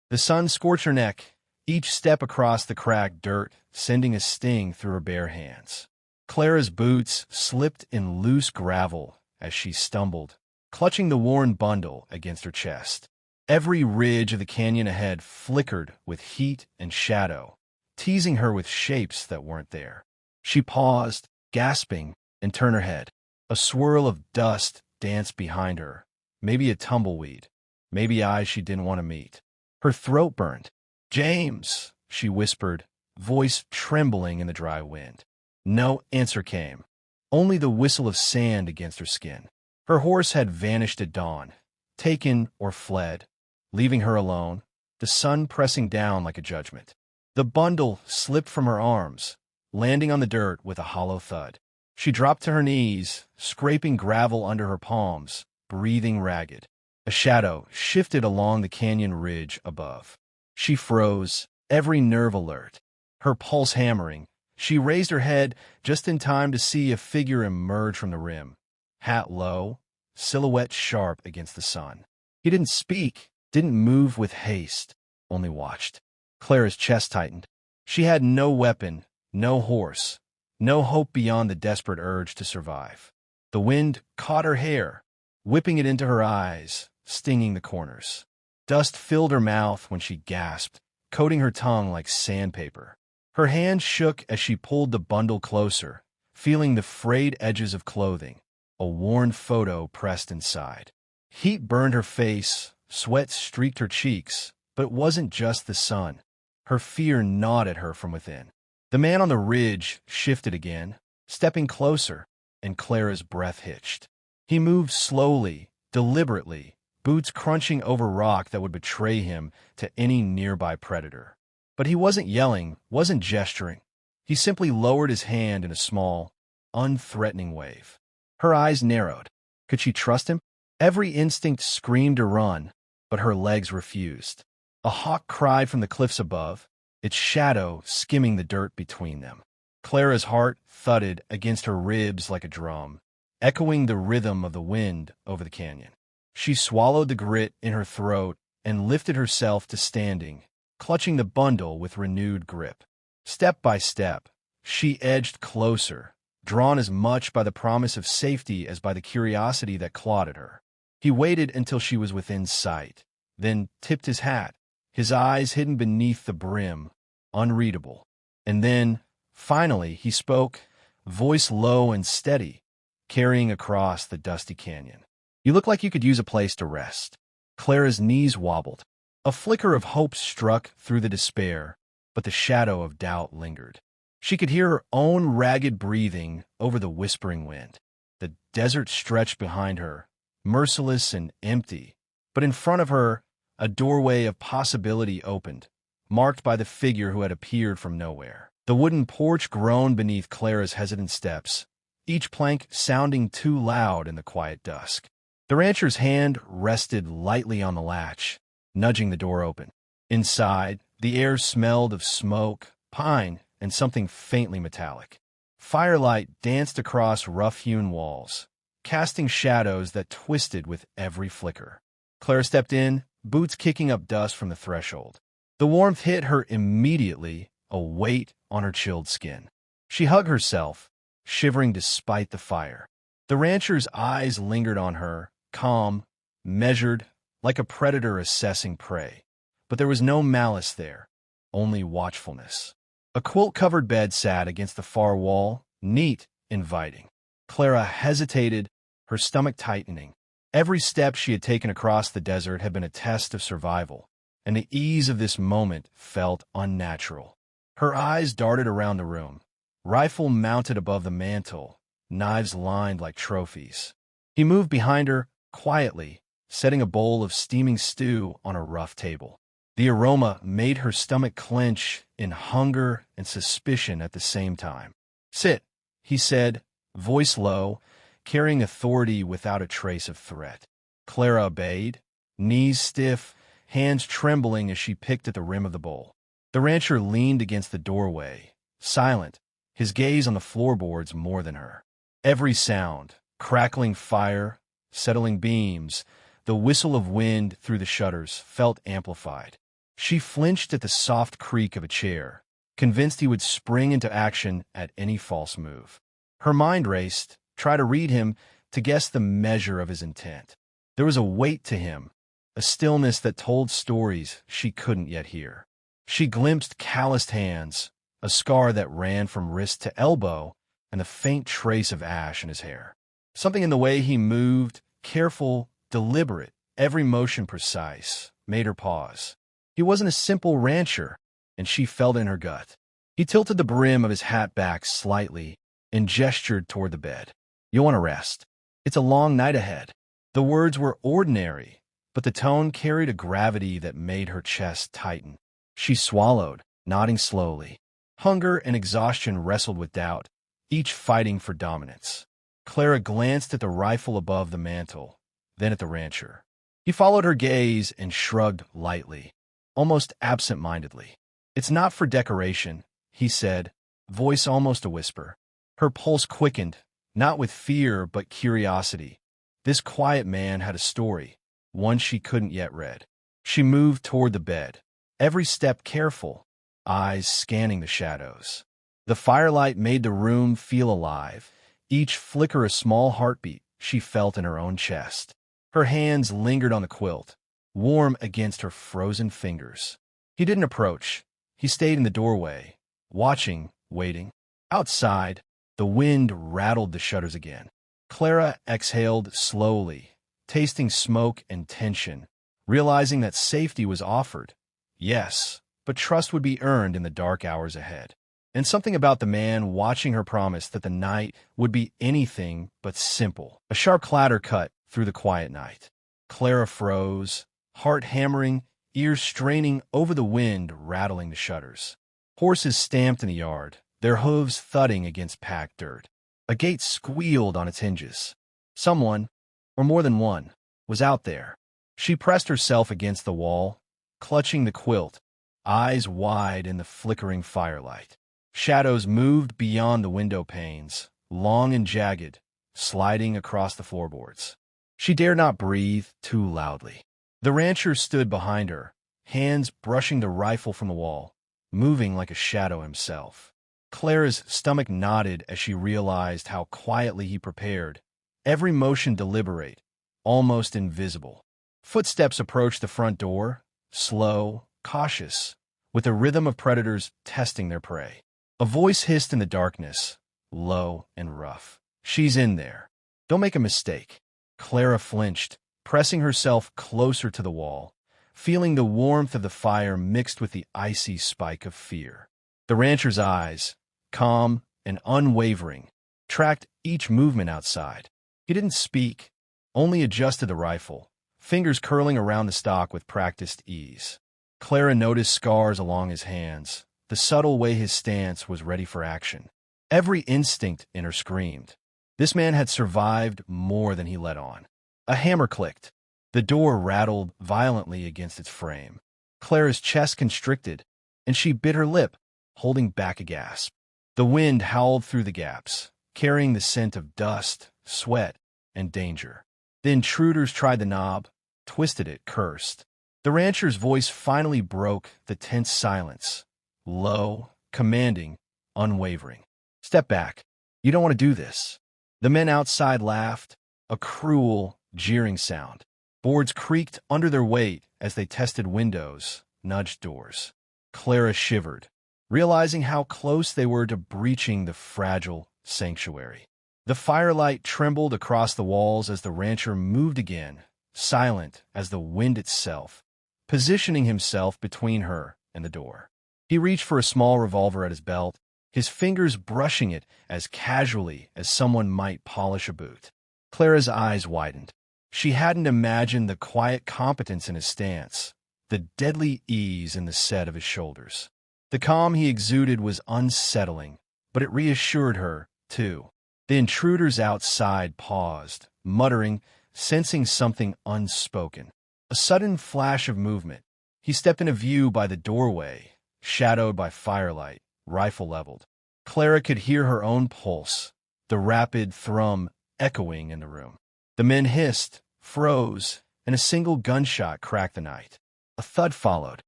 The sun scorched her neck, each step across the cracked dirt sending a sting through her bare hands. Clara's boots slipped in loose gravel as she stumbled, clutching the worn bundle against her chest. Every ridge of the canyon ahead flickered with heat and shadow, teasing her with shapes that weren't there. She paused, gasping, and turned her head. A swirl of dust danced behind her, maybe a tumbleweed, maybe eyes she didn't want to meet. Her throat burned. "James," she whispered, voice trembling in the dry wind. No answer came, only the whistle of sand against her skin. Her horse had vanished at dawn, taken or fled, leaving her alone, the sun pressing down like a judgment. The bundle slipped from her arms, landing on the dirt with a hollow thud. She dropped to her knees, scraping gravel under her palms, breathing ragged. A shadow shifted along the canyon ridge above. She froze, every nerve alert, her pulse hammering. She raised her head just in time to see a figure emerge from the rim, hat low, silhouette sharp against the sun. He didn't speak, didn't move with haste, only watched. Clara's chest tightened. She had no weapon, no horse, no hope beyond the desperate urge to survive. The wind caught her hair, whipping it into her eyes, stinging the corners. Dust filled her mouth when she gasped, coating her tongue like sandpaper. Her hand shook as she pulled the bundle closer, feeling the frayed edges of clothing, a worn photo pressed inside. Heat burned her face, sweat streaked her cheeks, but it wasn't just the sun. Her fear gnawed at her from within. The man on the ridge shifted again, stepping closer, and Clara's breath hitched. He moved slowly, deliberately, boots crunching over rock that would betray him to any nearby predator. But he wasn't yelling, wasn't gesturing. He simply lowered his hand in a small, unthreatening wave. Her eyes narrowed. Could she trust him? Every instinct screamed to run, but her legs refused. A hawk cried from the cliffs above, its shadow skimming the dirt between them. Clara's heart thudded against her ribs like a drum, echoing the rhythm of the wind over the canyon. She swallowed the grit in her throat and lifted herself to standing, clutching the bundle with renewed grip. Step by step, she edged closer, drawn as much by the promise of safety as by the curiosity that clawed at her. He waited until she was within sight, then tipped his hat, his eyes hidden beneath the brim, unreadable. And then, finally, he spoke, voice low and steady, carrying across the dusty canyon. "You look like you could use a place to rest." Clara's knees wobbled. A flicker of hope struck through the despair, but the shadow of doubt lingered. She could hear her own ragged breathing over the whispering wind. The desert stretched behind her, merciless and empty, but in front of her, a doorway of possibility opened, marked by the figure who had appeared from nowhere. The wooden porch groaned beneath Clara's hesitant steps, each plank sounding too loud in the quiet dusk. The rancher's hand rested lightly on the latch, nudging the door open. Inside, the air smelled of smoke, pine, and something faintly metallic. Firelight danced across rough-hewn walls, casting shadows that twisted with every flicker. Clara stepped in, boots kicking up dust from the threshold. The warmth hit her immediately, a weight on her chilled skin. She hugged herself, shivering despite the fire. The rancher's eyes lingered on her, calm, measured, like a predator assessing prey. But there was no malice there, only watchfulness. A quilt-covered bed sat against the far wall, neat, inviting. Clara hesitated, her stomach tightening. Every step she had taken across the desert had been a test of survival, and the ease of this moment felt unnatural. Her eyes darted around the room, rifle mounted above the mantel, knives lined like trophies. He moved behind her, quietly, setting a bowl of steaming stew on a rough table. The aroma made her stomach clench in hunger and suspicion at the same time. "Sit," he said, voice low, carrying authority without a trace of threat. Clara obeyed, knees stiff, hands trembling as she picked at the rim of the bowl. The rancher leaned against the doorway, silent, his gaze on the floorboards more than her. Every sound, crackling fire, settling beams, the whistle of wind through the shutters, felt amplified. She flinched at the soft creak of a chair, convinced he would spring into action at any false move. Her mind raced, try to read him, to guess the measure of his intent. There was a weight to him, a stillness that told stories she couldn't yet hear. She glimpsed calloused hands, a scar that ran from wrist to elbow, and the faint trace of ash in his hair. Something in the way he moved, careful, deliberate, every motion precise, made her pause. He wasn't a simple rancher, and she felt in her gut. He tilted the brim of his hat back slightly and gestured toward the bed. "You want to rest. It's a long night ahead." The words were ordinary, but the tone carried a gravity that made her chest tighten. She swallowed, nodding slowly. Hunger and exhaustion wrestled with doubt, each fighting for dominance. Clara glanced at the rifle above the mantel, then at the rancher. He followed her gaze and shrugged lightly, almost absent-mindedly. "It's not for decoration," he said, voice almost a whisper. Her pulse quickened, not with fear but curiosity. This quiet man had a story, one she couldn't yet read. She moved toward the bed, every step careful, eyes scanning the shadows. The firelight made the room feel alive, each flicker a small heartbeat she felt in her own chest. Her hands lingered on the quilt, warm against her frozen fingers. He didn't approach. He stayed in the doorway, watching, waiting. Outside, the wind rattled the shutters again. Clara exhaled slowly, tasting smoke and tension, realizing that safety was offered. Yes, but trust would be earned in the dark hours ahead. And something about the man watching her promised that the night would be anything but simple. A sharp clatter cut through the quiet night. Clara froze, heart hammering, ears straining over the wind rattling the shutters. Horses stamped in the yard, their hooves thudding against packed dirt. A gate squealed on its hinges. Someone, or more than one, was out there. She pressed herself against the wall, clutching the quilt, eyes wide in the flickering firelight. Shadows moved beyond the window panes, long and jagged, sliding across the floorboards. She dared not breathe too loudly. The rancher stood behind her, hands brushing the rifle from the wall, moving like a shadow himself. Clara's stomach knotted as she realized how quietly he prepared, every motion deliberate, almost invisible. Footsteps approached the front door, slow, cautious, with the rhythm of predators testing their prey. A voice hissed in the darkness, low and rough. "She's in there. Don't make a mistake." Clara flinched, pressing herself closer to the wall, feeling the warmth of the fire mixed with the icy spike of fear. The rancher's eyes, calm and unwavering, tracked each movement outside. He didn't speak, only adjusted the rifle, fingers curling around the stock with practiced ease. Clara noticed scars along his hands, the subtle way his stance was ready for action. Every instinct in her screamed. This man had survived more than he let on. A hammer clicked. The door rattled violently against its frame. Clara's chest constricted, and she bit her lip, holding back a gasp. The wind howled through the gaps, carrying the scent of dust, sweat, and danger. The intruders tried the knob, twisted it, cursed. The rancher's voice finally broke the tense silence, low, commanding, unwavering. "Step back. You don't want to do this." The men outside laughed, a cruel, jeering sound. Boards creaked under their weight as they tested windows, nudged doors. Clara shivered, realizing how close they were to breaching the fragile sanctuary. The firelight trembled across the walls as the rancher moved again, silent as the wind itself, positioning himself between her and the door. He reached for a small revolver at his belt, his fingers brushing it as casually as someone might polish a boot. Clara's eyes widened. She hadn't imagined the quiet competence in his stance, the deadly ease in the set of his shoulders. The calm he exuded was unsettling, but it reassured her, too. The intruders outside paused, muttering, sensing something unspoken. A sudden flash of movement. He stepped into view by the doorway, shadowed by firelight, rifle leveled. Clara could hear her own pulse, the rapid thrum echoing in the room. The men hissed, froze, and a single gunshot cracked the night. A thud followed.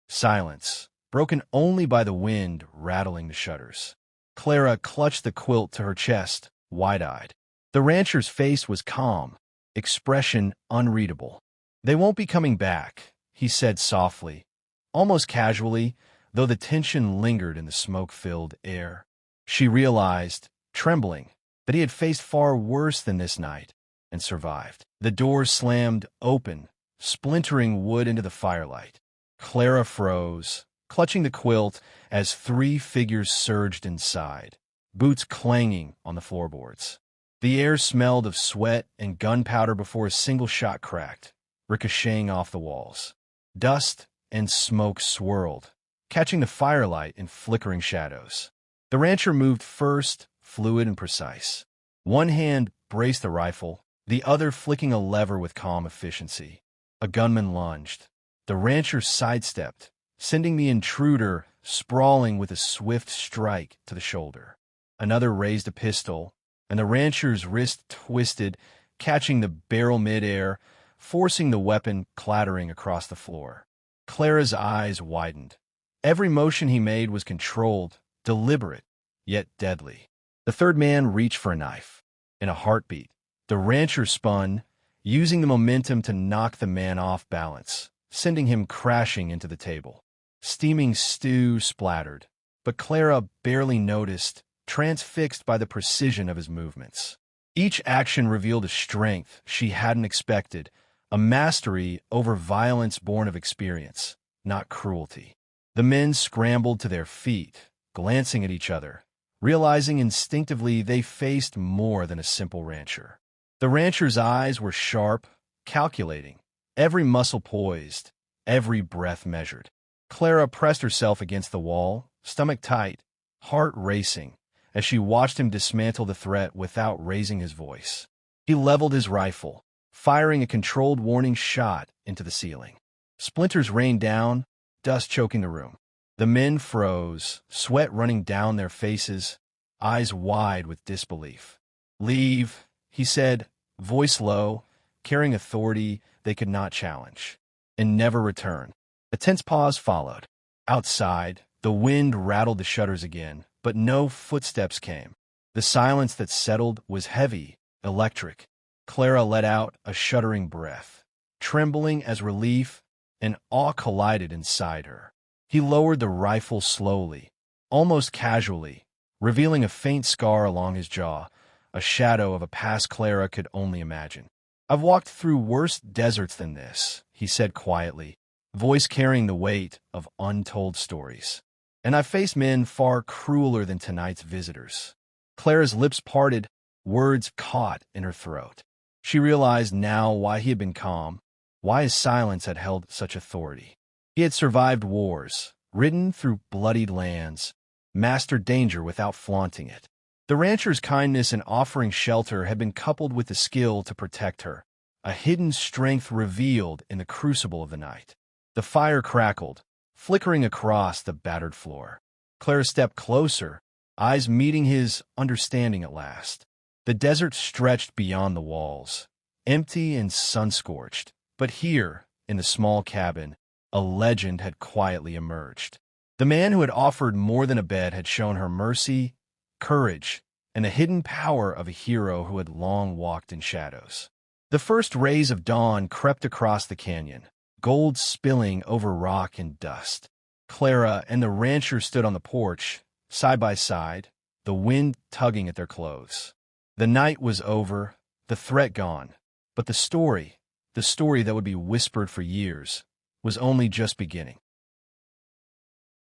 Silence, broken only by the wind rattling the shutters. Clara clutched the quilt to her chest, wide-eyed. The rancher's face was calm, expression unreadable. "They won't be coming back," he said softly, almost casually, though the tension lingered in the smoke-filled air. She realized, trembling, that he had faced far worse than this night, and survived. The door slammed open, splintering wood into the firelight. Clara froze, clutching the quilt as three figures surged inside, boots clanging on the floorboards. The air smelled of sweat and gunpowder before a single shot cracked, ricocheting off the walls. Dust and smoke swirled, catching the firelight in flickering shadows. The rancher moved first, fluid and precise. One hand braced the rifle, the other flicking a lever with calm efficiency. A gunman lunged. The rancher sidestepped, sending the intruder sprawling with a swift strike to the shoulder. Another raised a pistol, and the rancher's wrist twisted, catching the barrel midair, forcing the weapon clattering across the floor. Clara's eyes widened. Every motion he made was controlled, deliberate, yet deadly. The third man reached for a knife. In a heartbeat, the rancher spun, using the momentum to knock the man off balance, sending him crashing into the table. Steaming stew splattered, but Clara barely noticed, transfixed by the precision of his movements. Each action revealed a strength she hadn't expected, a mastery over violence born of experience, not cruelty. The men scrambled to their feet, glancing at each other, realizing instinctively they faced more than a simple rancher. The rancher's eyes were sharp, calculating, every muscle poised, every breath measured. Clara pressed herself against the wall, stomach tight, heart racing, as she watched him dismantle the threat without raising his voice. He leveled his rifle, firing a controlled warning shot into the ceiling. Splinters rained down, dust choking the room. The men froze, sweat running down their faces, eyes wide with disbelief. "Leave," he said, voice low, carrying authority they could not challenge. "And never return." A tense pause followed. Outside, the wind rattled the shutters again, but no footsteps came. The silence that settled was heavy, electric. Clara let out a shuddering breath, trembling as relief and awe collided inside her. He lowered the rifle slowly, almost casually, revealing a faint scar along his jaw, a shadow of a past Clara could only imagine. "I've walked through worse deserts than this," he said quietly, voice carrying the weight of untold stories. "And I've faced men far crueler than tonight's visitors." Clara's lips parted, words caught in her throat. She realized now why he had been calm, why his silence had held such authority. He had survived wars, ridden through bloodied lands, mastered danger without flaunting it. The rancher's kindness in offering shelter had been coupled with the skill to protect her, a hidden strength revealed in the crucible of the night. The fire crackled, flickering across the battered floor. Clara stepped closer, eyes meeting his understanding at last. The desert stretched beyond the walls, empty and sun-scorched. But here, in the small cabin, a legend had quietly emerged. The man who had offered more than a bed had shown her mercy, courage, and the hidden power of a hero who had long walked in shadows. The first rays of dawn crept across the canyon, gold spilling over rock and dust. Clara and the rancher stood on the porch, side by side, the wind tugging at their clothes. The night was over, the threat gone, but the story that would be whispered for years, was only just beginning.